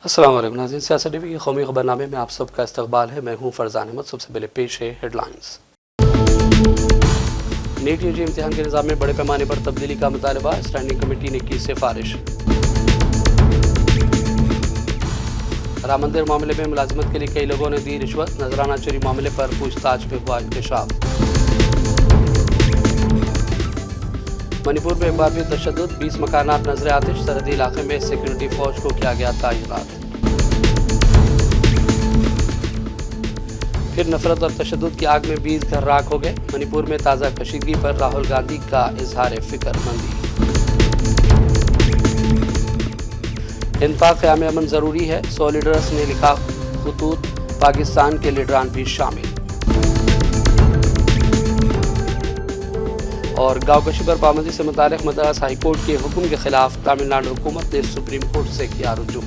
अस्सलाम वालेकुम नाज़रीन, सियासत टीवी के कौमी खबरनामे में आप सबका इस्तकबाल है। मैं हूँ फरजान अहमद। सबसे पहले पेश है हेडलाइंस। नीट यूजी इम्तिहान के निज़ाम में बड़े पैमाने पर तब्दीली का मुतालबा, स्टैंडिंग कमेटी ने की सिफारिश। राम मंदिर मामले में मुलाजिमत के लिए कई लोगों ने दी रिश्वत, नजराना चोरी मामले पर पूछताछ में हुआ इंकशाफ। मणिपुर में एक बार फिर तशद्दुद, 20 मकानात नजर आतिश, सरहदी इलाके में सिक्योरिटी फौज को किया गया तैनात। फिर नफरत और तशद्दुद की आग में 20 घर राख हो गए। मणिपुर में ताज़ा कशीदगी पर राहुल गांधी का इजहार फिक्रमंदी। इंतफाक क़याम अमन ज़रूरी है, 100 लीडर्स ने लिखा खतूत, पाकिस्तान के लीडरान भी शामिल। और गाँव कशी पर पाबंदी से मुताल्लिक़ मद्रास हाई कोर्ट के हुक्म के खिलाफ तमिलनाडु हुकूमत ने सुप्रीम कोर्ट से किया रुजू।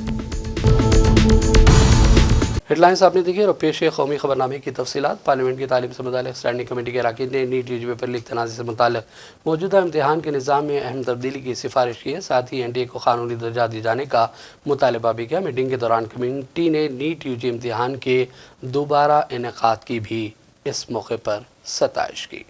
हेडलाइंस आपने देखी और पेश है कौमी खबरनामे की तफसीलात। पार्लियामेंट की तालीम से मुताल्लिक़ स्टैंडिंग कमेटी के अरकान ने नीट यूजी पेपर लीक तनाज़े से मुताल्लिक़ मौजूदा इम्तिहान के निज़ाम में अहम तब्दीली की सिफारिश की है। साथ ही NTA को कानूनी दर्जा दिए जाने का मुतालबा भी किया। मीटिंग के दौरान कमेटी ने नीट यूजी इम्तिहान के दोबारा इनेकाद की भी इस मौके पर सताइश की।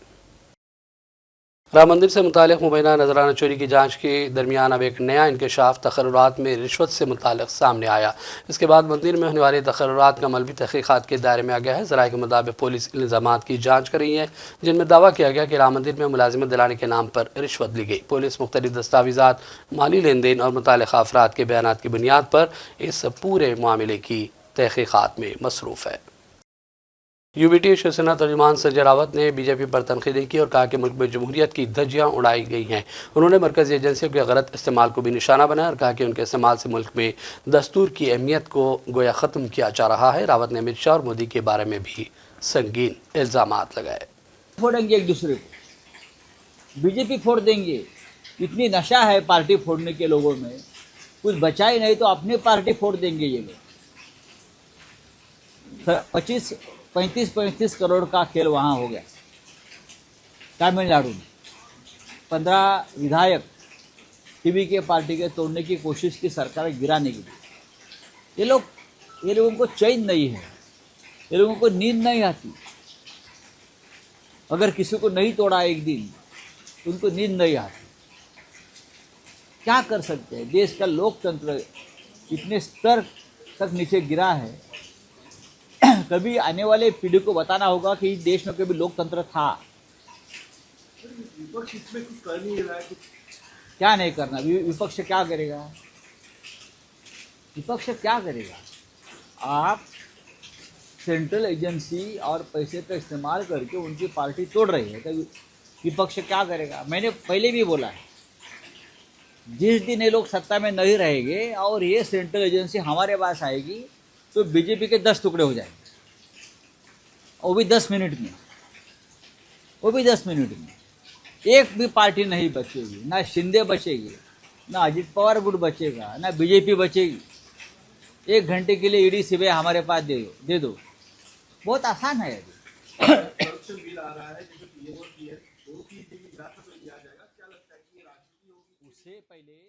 राम मंदिर से मुताल्लिक़ मुबैना नजराना चोरी की जांच के दरमियान अब एक नया इंकशाफ तकर्रुरात में रिश्वत से मुताल्लिक़ सामने आया। इसके बाद मंदिर में होने वाले तकर्रुरात का अमल भी तहक़ीक़ात के दायरे में आ गया है। ज़राए के मुताबिक पुलिस इल्ज़ामात की जाँच कर रही है, जिनमें दावा किया गया कि राम मंदिर में मुलाजिमत दिलाने के नाम पर रिश्वत ली गई। पुलिस मुख्तलिफ़ दस्तावेज़ात, माली लेन देन और मुतल्लिक़ा अफराद के बयानात की बुनियाद पर इस पूरे मामले की तहक़ीक़ात में मसरूफ़ है। UBT शिवसेना तर्जुमान संजय रावत ने BJP पर तनकीद की और कहा कि मुल्क में जमहूरियत की धज्जियां उड़ाई गई हैं। उन्होंने मरकज़ी एजेंसियों के गलत इस्तेमाल को भी निशाना बनाया और कहा कि उनके इस्तेमाल से मुल्क में दस्तूर की अहमियत को गोया ख़त्म किया जा रहा है। रावत ने अमित शाह और मोदी के बारे में भी संगीन इल्ज़ामात लगाए। फोड़ेंगे एक दूसरे को, BJP फोड़ देंगे। इतनी नशा है पार्टी फोड़ने के लोगों में, कुछ बचा ही नहीं तो अपनी पार्टी फोड़ देंगे ये लोग। 35 करोड़ का खेल वहाँ हो गया। तमिलनाडु में 15 विधायक टीवी के पार्टी के तोड़ने की कोशिश की सरकार गिराने की। ये लोगों को चैन नहीं है, ये लोगों को नींद नहीं आती। अगर किसी को नहीं तोड़ा एक दिन तो उनको नींद नहीं आती। क्या कर सकते हैं? देश का लोकतंत्र इतने स्तर तक नीचे गिरा है। कभी आने वाले पीढ़ी को बताना होगा कि इस देश में कभी लोकतंत्र था। विपक्ष इसमें कुछ कर नहीं रहा है। क्या नहीं करना? विपक्ष क्या करेगा? विपक्ष क्या करेगा? आप सेंट्रल एजेंसी और पैसे का इस्तेमाल करके उनकी पार्टी तोड़ रही है, तो विपक्ष क्या करेगा? मैंने पहले भी बोला है, जिस दिन ये लोग सत्ता में नहीं रहेंगे और ये सेंट्रल एजेंसी हमारे पास आएगी तो BJP के 10 टुकड़े हो जाएंगे, वो भी 10 मिनट में। वो भी 10 मिनट में एक भी पार्टी नहीं बचेगी। ना शिंदे बचेगी, ना अजित पवार गुट बचेगा, ना BJP बचेगी। 1 घंटे के लिए ED CBI हमारे पास दे दो। बहुत आसान है। करप्शन बिल आ रहा है जिसमें PM और PM दोनों की हिरासत में लिया जाएगा। क्या लगता है कि ये राजनीति होगी? उससे पहले PM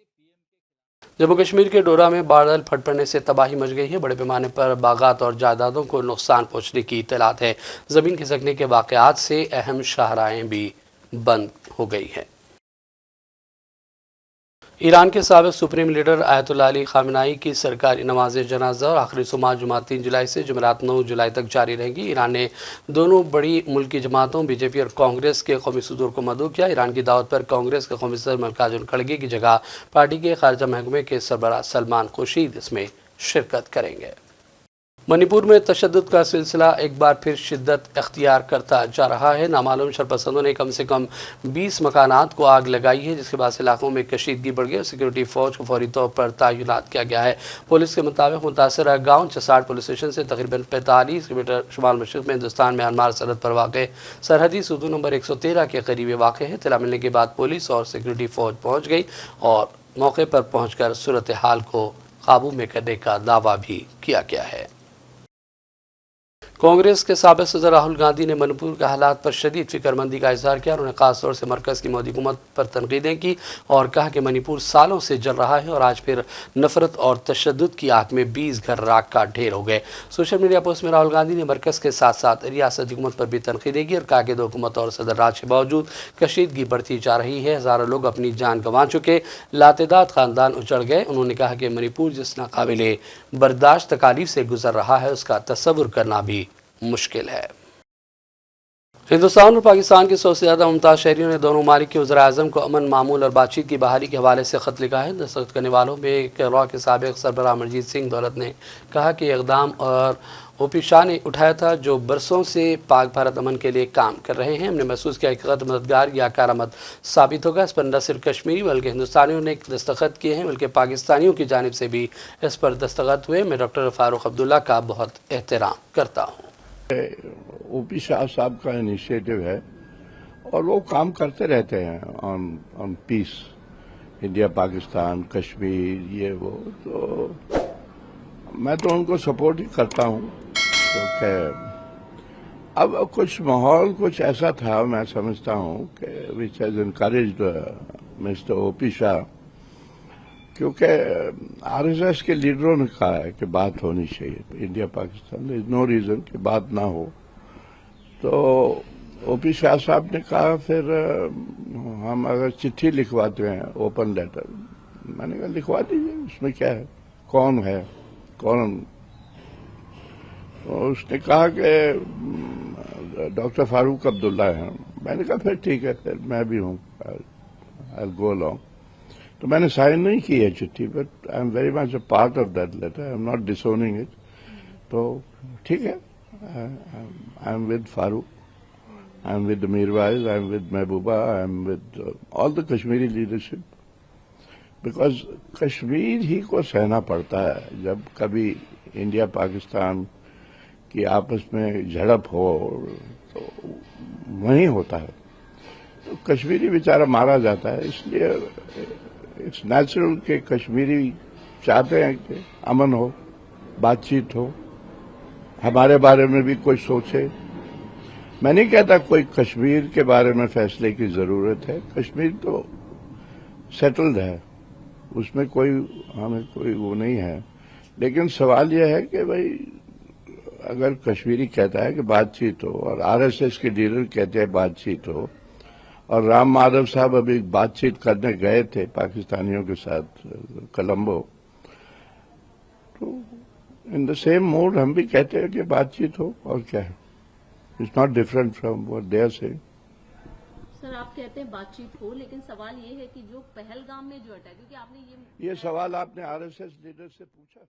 जम्मू कश्मीर के डोडा में बादल फट पड़ने से तबाही मच गई है। बड़े पैमाने पर बागात और जायदादों को नुकसान पहुंचने की इत्तलात है। ज़मीन खिसकने के वाक़यात से अहम शाहराहें भी बंद हो गई हैं। ईरान के साबिक़ supreme leader Ayatollah Ali Khamenei की सरकारी नमाज जनाजा और आखिरी सुमात जुमा 3 जुलाई से जुमेरात 9 जुलाई तक जारी रहेंगी। ईरान ने दोनों बड़ी मुल्की जमातों BJP और कांग्रेस के कौमी सदूर को मदऊ किया। ईरान की दावत पर कांग्रेस के कौमी सदर मल्लिकार्जुन खड़गे की जगह पार्टी के खारजा महकमे के सरबराह सलमान खुर्शीद इसमें शिरकत करेंगे। मणिपुर में तशद्दुद का सिलसिला एक बार फिर शिद्दत अख्तियार करता जा रहा है। नामालूम शरपसंदों ने कम से कम 20 मकानात को आग लगाई है, जिसके बाद इलाकों में कशीदगी बढ़ गई और सिक्योरिटी फौज को फौरी तौर पर तैनात किया गया है। पुलिस के मुताबिक मुतासरा गाँव चसाट पुलिस स्टेशन से तकरीबन 45 किलोमीटर शुमाल मशरक़ में हिंदुस्तान म्यांमार सरहद पर वाक़ सरहदी सूतू नंबर 113 के करीब वाक़ है। इत्तला मिलने के बाद पुलिस और सिक्योरिटी फौज पहुँच गई और मौके पर पहुँच कर सूरत हाल को काबू में करने का दावा भी किया गया है। कांग्रेस के साबिक़ सदर राहुल गांधी ने मणिपुर के हालात पर शदीद फिक्रमंदी का इजहार किया। उन्होंने खासतौर से मरकज़ की मोदी हुकूमत पर तनकीदें की और कहा कि मणिपुर सालों से जल रहा है और आज फिर नफरत और तशद्दुद की आग में 20 घर राख का ढेर हो गए। सोशल मीडिया पोस्ट में राहुल गांधी ने मरकज़ के साथ साथ रियासत हुकूमत पर भी तनकीदें की और कहा कि दो हुकूमत और सदर राज के बावजूद कशीदगी बढ़ती जा रही है। हज़ारों लोग अपनी जान गंवा चुके, लातेदाद ख़ानदान उजड़ गए। उन्होंने कहा कि मणिपुर जिस नाकाबिले बर्दाश्त तकालीफ से गुजर रहा है उसका तसव्वुर करना भी मुश्किल है। हिंदुस्तान और पाकिस्तान के 100 से ज़्यादा मुमताज़ शहरियों ने दोनों ममालिक के वज़ीर-ए-आज़म को अमन मामूल और बातचीत की बहाली के हवाले से ख़त लिखा है। दस्तखत करने वालों में कैरों के साबिक़ सरबराह अमरजीत सिंह दौलत ने कहा कि इक़दाम और ओपी शाह ने उठाया था जो बरसों से पाक भारत अमन के लिए काम कर रहे हैं। हमने महसूस किया कि मददगार या कारआमद साबित होगा। इस पर न सिर्फ कश्मीरी बल्कि हिंदुस्तानियों ने दस्तखत किए हैं बल्कि पाकिस्तानियों की जानिब से भी इस पर दस्तखत हुए। मैं डॉक्टर फारूक अब्दुल्ला का बहुत एहतराम करता हूँ। ओपी शाह साहब का इनिशिएटिव है और वो काम करते रहते हैं on peace, India Pakistan Kashmir ये वो, तो मैं तो उनको सपोर्ट ही करता हूँ क्योंकि अब कुछ माहौल कुछ ऐसा था, मैं समझता हूँ कि which has encouraged mister OP Shah, क्योंकि आरएसएस के लीडरों ने कहा है कि बात होनी चाहिए India Pakistan, is no reason कि बात ना हो। तो ओपी शाह साहब ने कहा फिर हम अगर चिट्ठी लिखवाते हैं ओपन लेटर, मैंने कहा लिखवा दीजिए, उसमें क्या है, कौन है कौन। तो उसने कहा कि डॉक्टर फारूक अब्दुल्ला हैं। मैंने कहा फिर ठीक है, फिर मैं भी हूँ, आई गो अलॉन्ग। तो मैंने साइन नहीं की है चिट्ठी, but I am very much a part of that letter, I am not disowning it. तो ठीक है, I am with Farooq, I am with Mirwaiz, I am with Mehbooba, I am with all the Kashmiri leadership, because Kashmir ही को सहना पड़ता है जब कभी इंडिया पाकिस्तान की आपस में झड़प हो, तो वहीं होता है, तो कश्मीरी बेचारा मारा जाता है। इसलिए इट्स नेचुरल कि कश्मीरी चाहते हैं कि अमन हो, बातचीत हो, हमारे बारे में भी कोई सोचे। मैं नहीं कहता कोई कश्मीर के बारे में फैसले की जरूरत है, कश्मीर तो सेटल्ड है, उसमें कोई हमें कोई वो नहीं है। लेकिन सवाल यह है कि भाई अगर कश्मीरी कहता है कि बातचीत हो और आरएसएस के लीडर कहते हैं बातचीत हो, और राम माधव साहब अभी बातचीत करने गए थे पाकिस्तानियों के साथ कोलंबो, तो इन द सेम मोड हम भी कहते हैं कि बातचीत हो, और क्या है, it's not different from what they are saying. Sir आप कहते हैं बातचीत हो, लेकिन सवाल ये है कि जो पहलगाम में जो अटैक, क्योंकि आपने ये सवाल आपने आरएसएस लीडर से पूछा।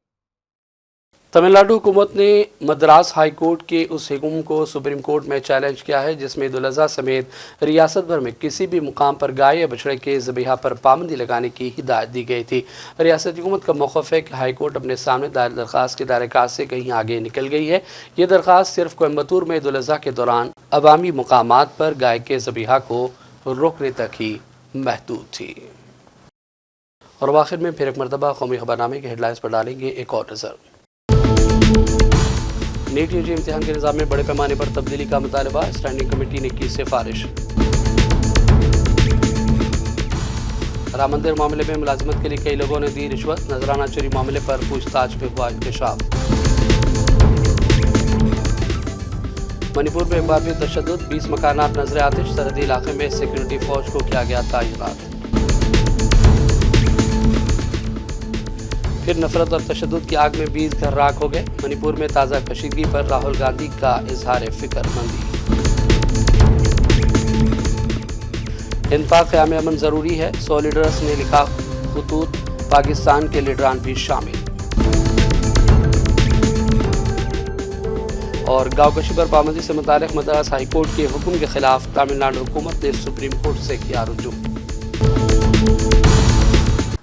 तमिलनाडु हुकूमत ने मद्रास हाई कोर्ट के उस हुक्म को सुप्रीम कोर्ट में चैलेंज किया है जिसमें ईद उल अज़हा समेत रियासत भर में किसी भी मुकाम पर गाय या बछड़े के ज़बीहा पर पाबंदी लगाने की हिदायत दी गई थी। रियासती हुकूमत का मौक़िफ़ है कि हाई कोर्ट अपने सामने दायर दरख्वास्त के दायरे से कहीं आगे निकल गई है। ये दरख्वास्त सिर्फ कोयम्बतूर में ईद उल अज़हा के दौरान अवामी मुकामात पर गाय के ज़बीहा को रोकने तक ही महदूद थी। और आखिर में फिर एक मरतबा कौमी खबरनामे के हेडलाइंस पर डालेंगे एक और नज़र। नीट यूजी इम्तिहान के निज़ाम में बड़े पैमाने पर तब्दीली का मुतालबा, स्टैंडिंग कमेटी ने की सिफारिश। राम मंदिर मामले में मुलाजिमत के लिए कई लोगों ने दी रिश्वत, नजराना चोरी मामले पर पूछताछ में हुआ इंकशाफ। मणिपुर में एक बार फिर तशद्दुद, 20 मकानात नजर आतिश, सरहदी इलाके में सिक्योरिटी फौज को किया गया तैनात। फिर नफरत और तशद्दुद की आग में 20 घर राख हो गए। मणिपुर में ताज़ा कशीदगी पर राहुल गांधी का इजहार फिक्रमंदी। हिंद पाक क़याम अमन ज़रूरी है, 100 लीडर्स ने लिखा खुतूत, पाकिस्तान के लीडरान भी शामिल। और गाँव कशी पर पाबंदी से मुताल्लिक़ मद्रास हाई कोर्ट के हुक्म के खिलाफ तमिलनाडु हुकूमत ने सुप्रीम कोर्ट से किया रुजू।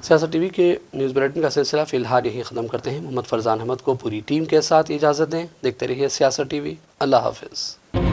सियासत टीवी के न्यूज़ बुलेटिन का सिलसिला फ़िलहाल यही ख़त्म करते हैं। मोहम्मद फरजान अहमद को पूरी टीम के साथ इजाज़त दें। देखते रहिए सियासत टीवी। अल्लाह हाफ़िज़।